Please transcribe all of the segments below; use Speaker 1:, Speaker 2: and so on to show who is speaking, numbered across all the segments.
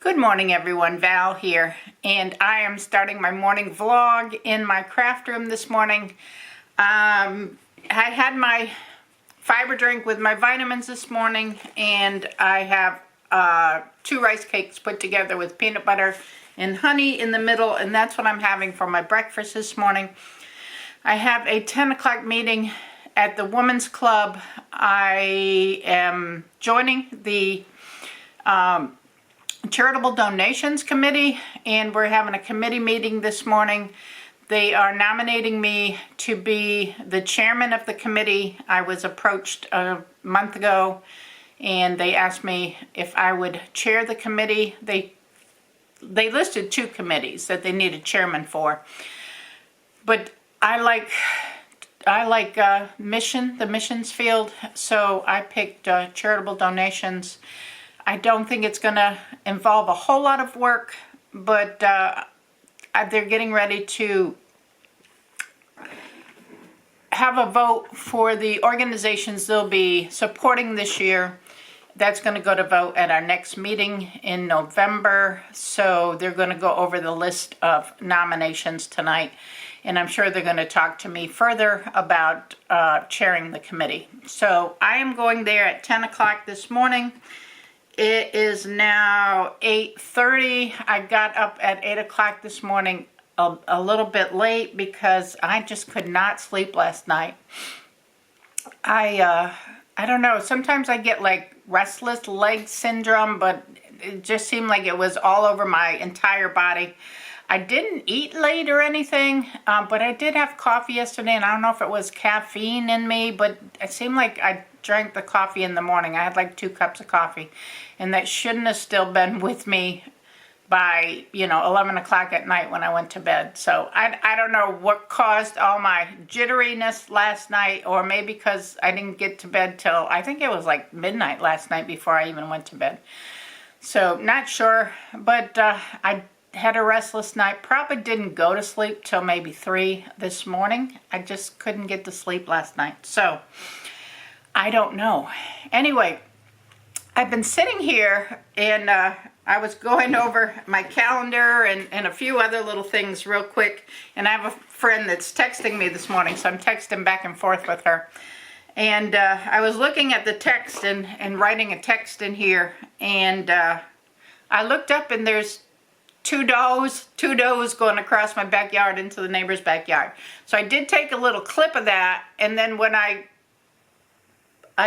Speaker 1: Good morning everyone, Val here, and I am starting my morning vlog in my craft room this morning. I had my fiber drink with my vitamins this morning, and I have 2 rice cakes put together with peanut butter and honey in the middle, and that's what I'm having for my breakfast this morning. I have a 10 o'clock meeting at the Women's Club. I am joining the Charitable Donations Committee, and we're having a committee meeting this morning. They are nominating me to be the chairman of the committee. I was approached a month ago, and they asked me if I would chair the committee. They listed 2 committees that they needed chairman for, but I like the missions field, so I picked charitable donations. I don't think it's going to involve a whole lot of work, but they're getting ready to have a vote for the organizations they'll be supporting this year. That's going to go to vote at our next meeting in November, so they're going to go over the list of nominations tonight, and I'm sure they're going to talk to me further about chairing the committee. So I am going there at 10 o'clock this morning. It is now 8:30. I got up at 8 o'clock this morning a little bit late because I just could not sleep last night. I don't know, sometimes I get like restless leg syndrome, but it just seemed like it was all over my entire body. I didn't eat late or anything, but I did have coffee yesterday, and I don't know if it was caffeine in me, but it seemed like I drank the coffee in the morning. I had like 2 cups of coffee, and that shouldn't have still been with me by 11 o'clock at night when I went to bed. So I don't know what caused all my jitteriness last night, or maybe because I didn't get to bed till I think it was like midnight last night before I even went to bed. So not sure, but I had a restless night. Probably didn't go to sleep till maybe 3 this morning. I just couldn't get to sleep last night. So I don't know. Anyway, I've been sitting here, and I was going over my calendar and a few other little things real quick, and I have a friend that's texting me this morning, so I'm texting back and forth with her. And I was looking at the text and writing a text in here, and I looked up, and there's two does going across my backyard into the neighbor's backyard. So I did take a little clip of that, and then when I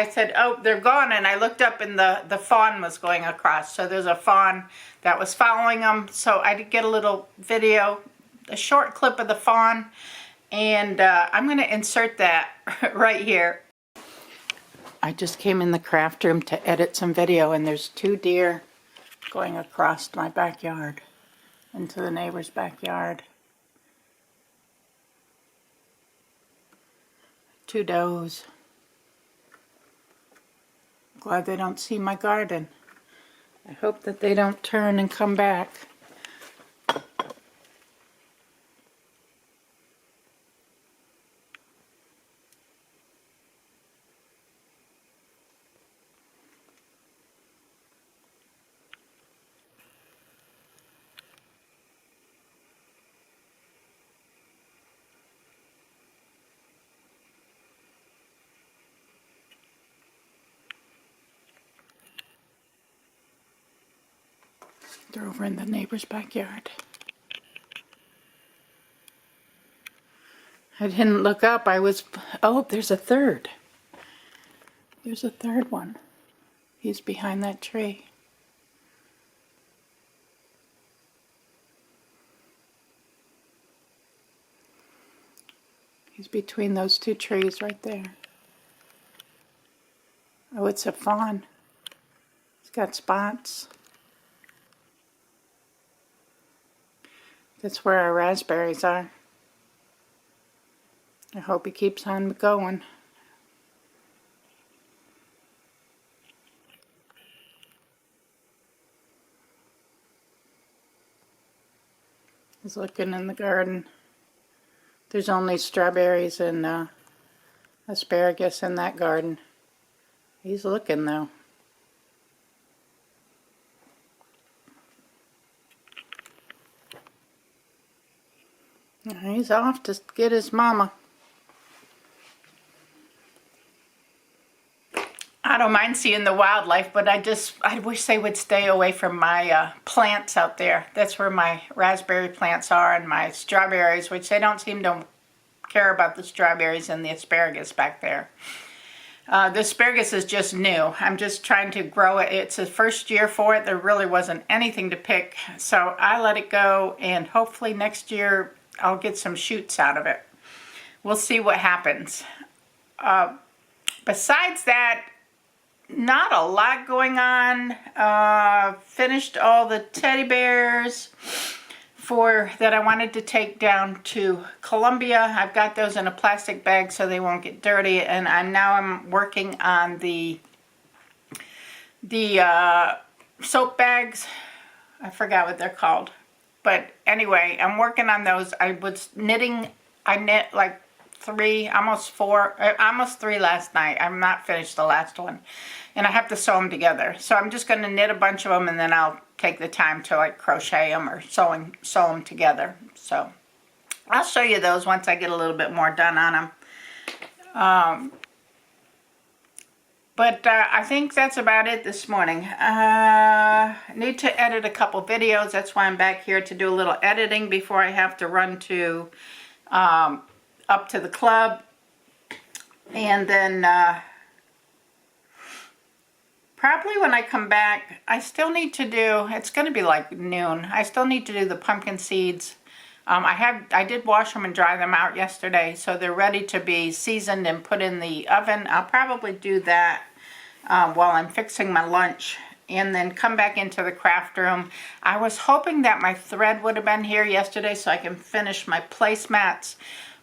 Speaker 1: said, oh, they're gone, and I looked up, and the fawn was going across. So there's a fawn that was following them. So I did get a little video, a short clip of the fawn, and I'm going to insert that right here. I just came in the craft room to edit some video, and there's 2 deer going across my backyard into the neighbor's backyard. 2 does. Glad they don't see my garden. I hope that they don't turn and come back. They're over in the neighbor's backyard. I didn't look up. Oh, there's a third. There's a third one. He's behind that tree. He's between those 2 trees right there. Oh, it's a fawn. He's got spots. That's where our raspberries are. I hope he keeps on going. He's looking in the garden. There's only strawberries and asparagus in that garden. He's looking though. He's off to get his mama. I don't mind seeing the wildlife, but I wish they would stay away from my plants out there. That's where my raspberry plants are and my strawberries, which they don't seem to care about the strawberries and the asparagus back there. The asparagus is just new. I'm just trying to grow it. It's the first year for it. There really wasn't anything to pick, so I let it go, and hopefully next year I'll get some shoots out of it. We'll see what happens. Besides that, not a lot going on. Finished all the teddy bears that I wanted to take down to Columbia. I've got those in a plastic bag so they won't get dirty, and I'm working on the soap bags. I forgot what they're called, but anyway, I'm working on those. I was knitting. I knit like almost three last night. I'm not finished the last one, and I have to sew them together. So I'm just going to knit a bunch of them, and then I'll take the time to like crochet them or sew them together. So I'll show you those once I get a little bit more done on them. But I think that's about it this morning. I need to edit a couple videos. That's why I'm back here to do a little editing before I have to run to up to the club. And then probably when I come back, I still need to do, it's going to be like noon. I still need to do the pumpkin seeds. I did wash them and dry them out yesterday, so they're ready to be seasoned and put in the oven. I'll probably do that while I'm fixing my lunch, and then come back into the craft room. I was hoping that my thread would have been here yesterday so I can finish my placemats,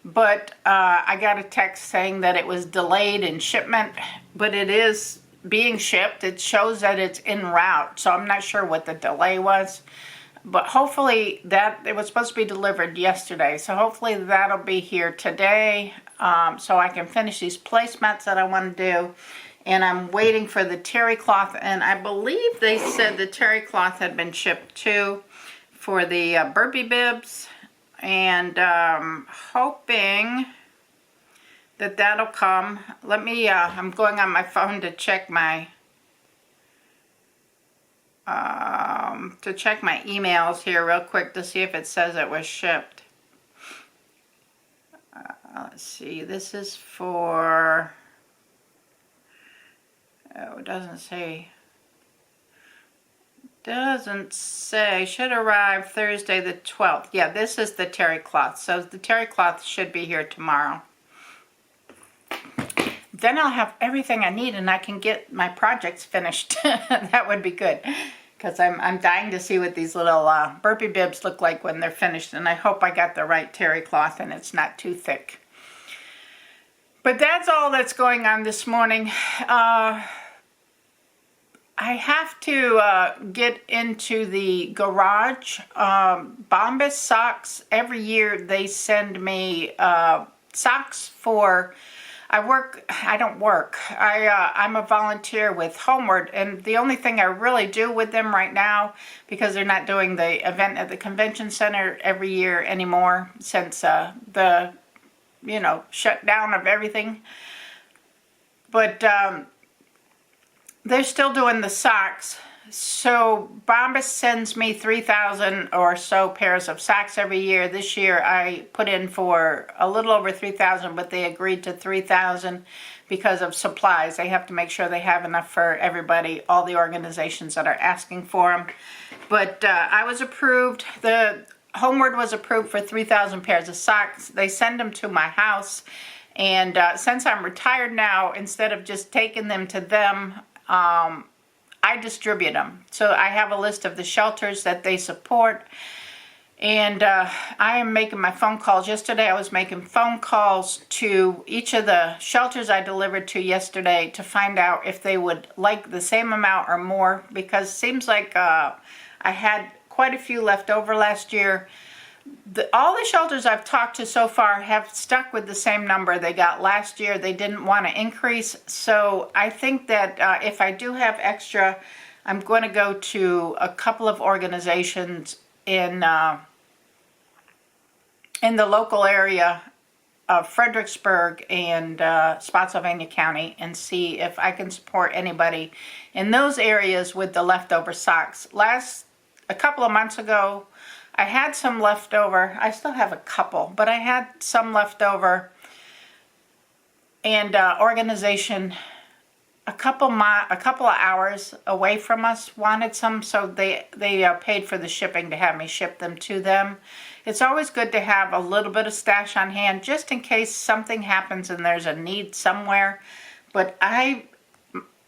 Speaker 1: but I got a text saying that it was delayed in shipment, but it is being shipped. It shows that it's en route, so I'm not sure what the delay was, but hopefully it was supposed to be delivered yesterday, so hopefully that'll be here today, so I can finish these placemats that I want to do. And I'm waiting for the terry cloth, and I believe they said the terry cloth had been shipped too for the burpee bibs, and hoping that'll come. Let me, I'm going on my phone to check my emails here real quick to see if it says it was shipped. Let's see, this is for, oh, it doesn't say. Should arrive Thursday the 12th. Yeah, this is the terry cloth. So the terry cloth should be here tomorrow. Then I'll have everything I need and I can get my projects finished. That would be good, because I'm dying to see what these little burpee bibs look like when they're finished, and I hope I got the right terry cloth and it's not too thick. But that's all that's going on this morning. I have to get into the garage. Bombas socks, every year they send me socks for, I'm a volunteer with Homeward, and the only thing I really do with them right now, because they're not doing the event at the convention center every year anymore since the shutdown of everything, but they're still doing the socks. So Bombas sends me 3,000 or so pairs of socks every year. This year I put in for a little over 3,000, but they agreed to 3,000 because of supplies. They have to make sure they have enough for everybody, all the organizations that are asking for them. But I was approved. The Homeward was approved for 3,000 pairs of socks. They send them to my house, and since I'm retired now, instead of just taking them to them, I distribute them. So I have a list of the shelters that they support, and I am making my phone calls. Yesterday I was making phone calls to each of the shelters I delivered to yesterday to find out if they would like the same amount or more, because it seems like I had quite a few left over last year. All the shelters I've talked to so far have stuck with the same number they got last year. They didn't want to increase. So I think that if I do have extra, I'm going to go to a couple of organizations in in the local area of Fredericksburg and Spotsylvania County and see if I can support anybody in those areas with the leftover socks. A couple of months ago, I had some leftover. I still have a couple, but I had some leftover, and organization a couple of hours away from us wanted some, so they paid for the shipping to have me ship them to them. It's always good to have a little bit of stash on hand just in case something happens and there's a need somewhere. But I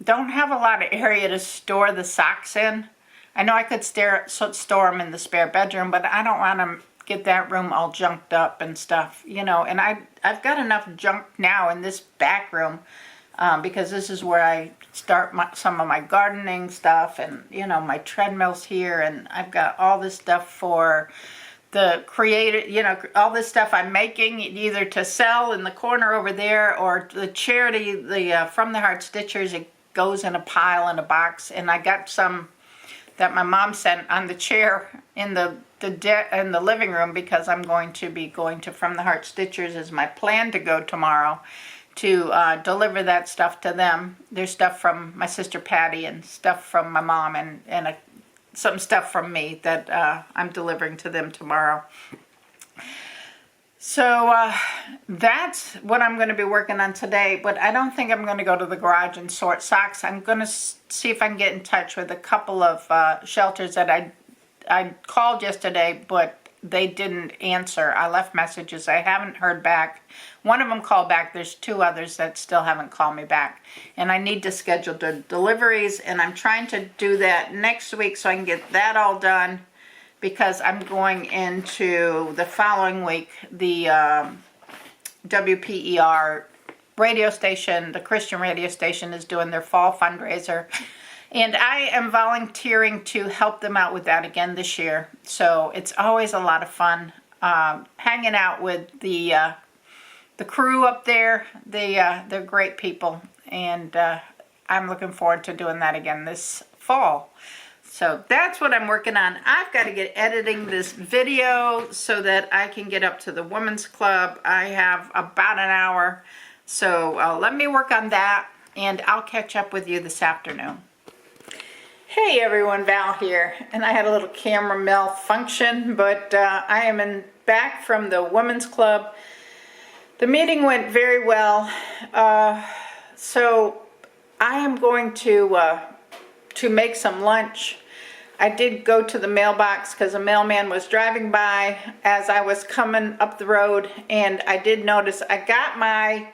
Speaker 1: don't have a lot of area to store the socks in. I know I could store them in the spare bedroom, but I don't want to get that room all junked up and stuff, you know. And I've got enough junk now in this back room because this is where I start some of my gardening stuff, and, you know, my treadmill's here, and I've got all this stuff for the creative, you know, all this stuff I'm making either to sell in the corner over there, or the charity, the From the Heart Stitchers. It goes in a pile in a box, and I got some that my mom sent on the chair in the living room, because I'm going to be going to From the Heart Stitchers is my plan to go tomorrow to deliver that stuff to them. There's stuff from my sister Patty and stuff from my mom, and some stuff from me that I'm delivering to them tomorrow. So that's what I'm going to be working on today, but I don't think I'm going to go to the garage and sort socks. I'm going to see if I can get in touch with a couple of shelters that I called yesterday, but they didn't answer. I left messages. I haven't heard back. One of them called back. There's 2 others that still haven't called me back. And I need to schedule the deliveries, and I'm trying to do that next week so I can get that all done, because I'm going into the following week, the WPER radio station, the Christian radio station, is doing their fall fundraiser. And I am volunteering to help them out with that again this year. So it's always a lot of fun hanging out with the crew up there. They're great people, and I'm looking forward to doing that again this fall. So that's what I'm working on. I've got to get editing this video so that I can get up to the women's club. I have about an hour. So let me work on that, and I'll catch up with you this afternoon. Hey everyone, Val here, and I had a little camera malfunction, but I am back from the women's club. The meeting went very well, so I am going to make some lunch. I did go to the mailbox because a mailman was driving by as I was coming up the road, and I did notice I got my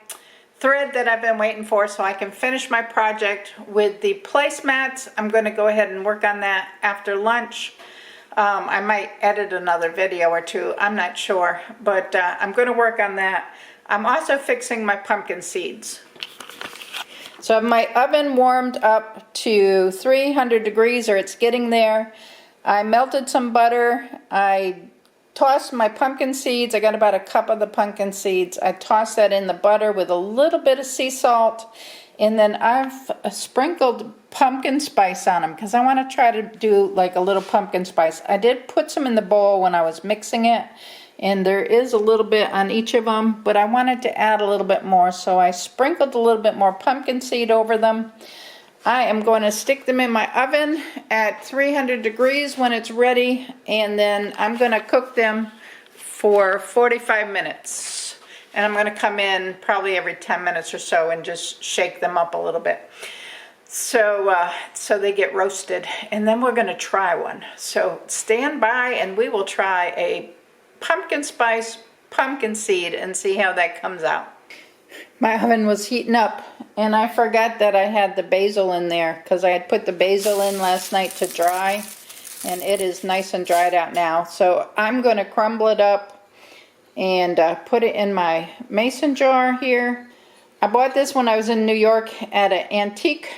Speaker 1: thread that I've been waiting for so I can finish my project with the placemats. I'm going to go ahead and work on that after lunch. I might edit another video or 2, I'm not sure, but I'm going to work on that. I'm also fixing my pumpkin seeds. So I have my oven warmed up to 300 degrees, or it's getting there. I melted some butter. I tossed my pumpkin seeds. I got about a cup of the pumpkin seeds. I tossed that in the butter with a little bit of sea salt, and then I've sprinkled pumpkin spice on them because I want to try to do like a little pumpkin spice. I did put some in the bowl when I was mixing it, and there is a little bit on each of them, but I wanted to add a little bit more, so I sprinkled a little bit more pumpkin seed over them. I am going to stick them in my oven at 300 degrees when it's ready, and then I'm going to cook them for 45 minutes. And I'm going to come in probably every 10 minutes or so and just shake them up a little bit. So they get roasted, and then we're going to try one. So stand by and we will try a pumpkin spice pumpkin seed and see how that comes out. My oven was heating up, and I forgot that I had the basil in there because I had put the basil in last night to dry, and it is nice and dried out now. So I'm going to crumble it up and put it in my mason jar here. I bought this when I was in New York at an antique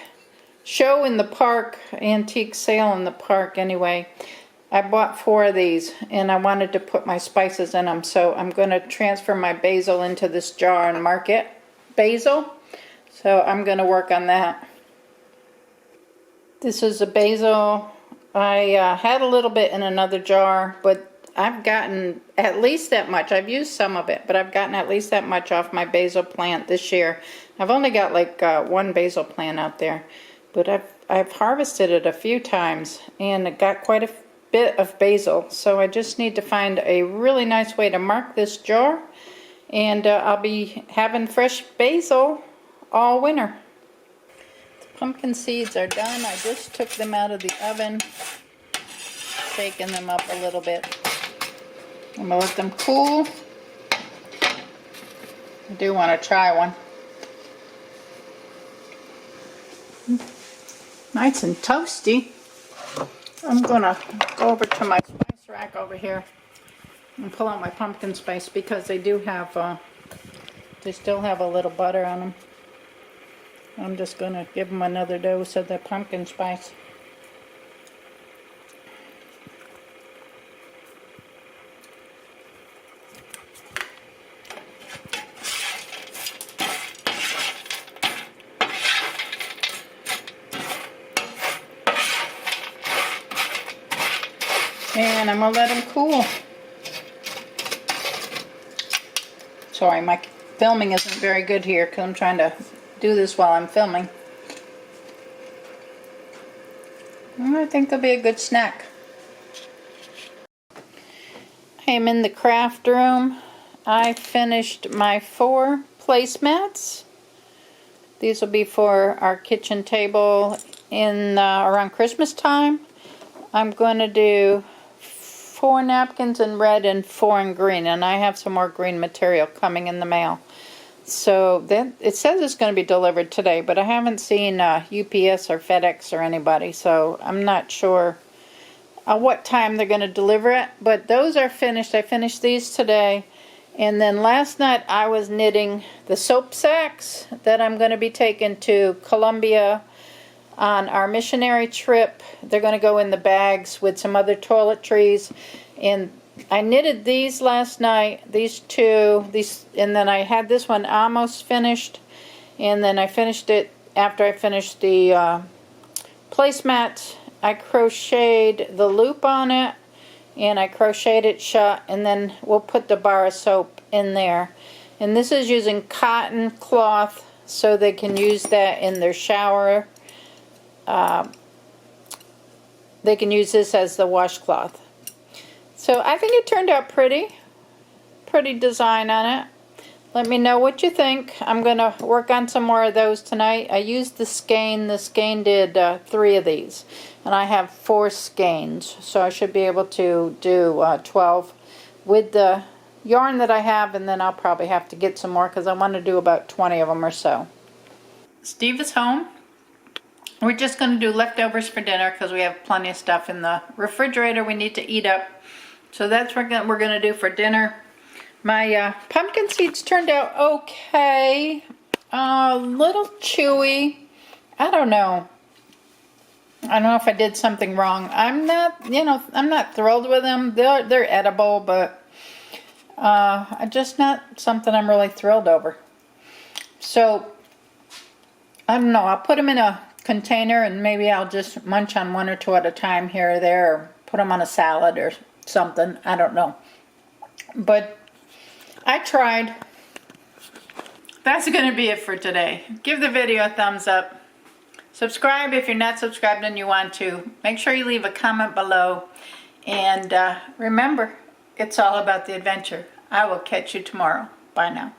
Speaker 1: show in the park, antique sale in the park anyway. I bought 4 of these, and I wanted to put my spices in them, so I'm going to transfer my basil into this jar and mark it basil. So I'm going to work on that. This is the basil. I had a little bit in another jar, but I've gotten at least that much. I've used some of it, but I've gotten at least that much off my basil plant this year. I've only got like one basil plant out there, but I've harvested it a few times and it got quite a bit of basil. So I just need to find a really nice way to mark this jar, and I'll be having fresh basil all winter. The pumpkin seeds are done. I just took them out of the oven, shaking them up a little bit. I'm going to let them cool. I do want to try one. Nice and toasty. I'm going to go over to my spice rack over here and pull out my pumpkin spice because they do have, they still have a little butter on them. I'm just going to give them another dose of the pumpkin spice. And I'm going to let them cool. Sorry, my filming isn't very good here because I'm trying to do this while I'm filming. I think they'll be a good snack. I am in the craft room. I finished my 4 placemats. These will be for our kitchen table in around Christmas time. I'm going to do 4 napkins in red and 4 in green, and I have some more green material coming in the mail. So then it says it's going to be delivered today, but I haven't seen UPS or FedEx or anybody, so I'm not sure what time they're going to deliver it. But those are finished. I finished these today, and then last night I was knitting the soap sacks that I'm going to be taking to Colombia on our missionary trip. They're going to go in the bags with some other toiletries, and I knitted these last night, these 2, and then I had this one almost finished, and then I finished it after I finished the placemat. I crocheted the loop on it, and I crocheted it shut, and then we'll put the bar of soap in there. And this is using cotton cloth so they can use that in their shower. They can use this as the washcloth. So I think it turned out pretty design on it. Let me know what you think. I'm going to work on some more of those tonight. I used the skein. The skein did 3 of these, and I have 4 skeins, so I should be able to do 12 with the yarn that I have, and then I'll probably have to get some more because I want to do about 20 of them or so. Steve is home. We're just going to do leftovers for dinner because we have plenty of stuff in the refrigerator we need to eat up. So that's what we're going to do for dinner. My pumpkin seeds turned out okay. A little chewy. I don't know. I don't know if I did something wrong. I'm not, I'm not thrilled with them. They're edible, but just not something I'm really thrilled over. So I don't know. I'll put them in a container and maybe I'll just munch on 1 or 2 at a time here or there, or put them on a salad or something. I don't know. But I tried. That's going to be it for today. Give the video a thumbs up. Subscribe if you're not subscribed and you want to. Make sure you leave a comment below. And remember, it's all about the adventure. I will catch you tomorrow. Bye now.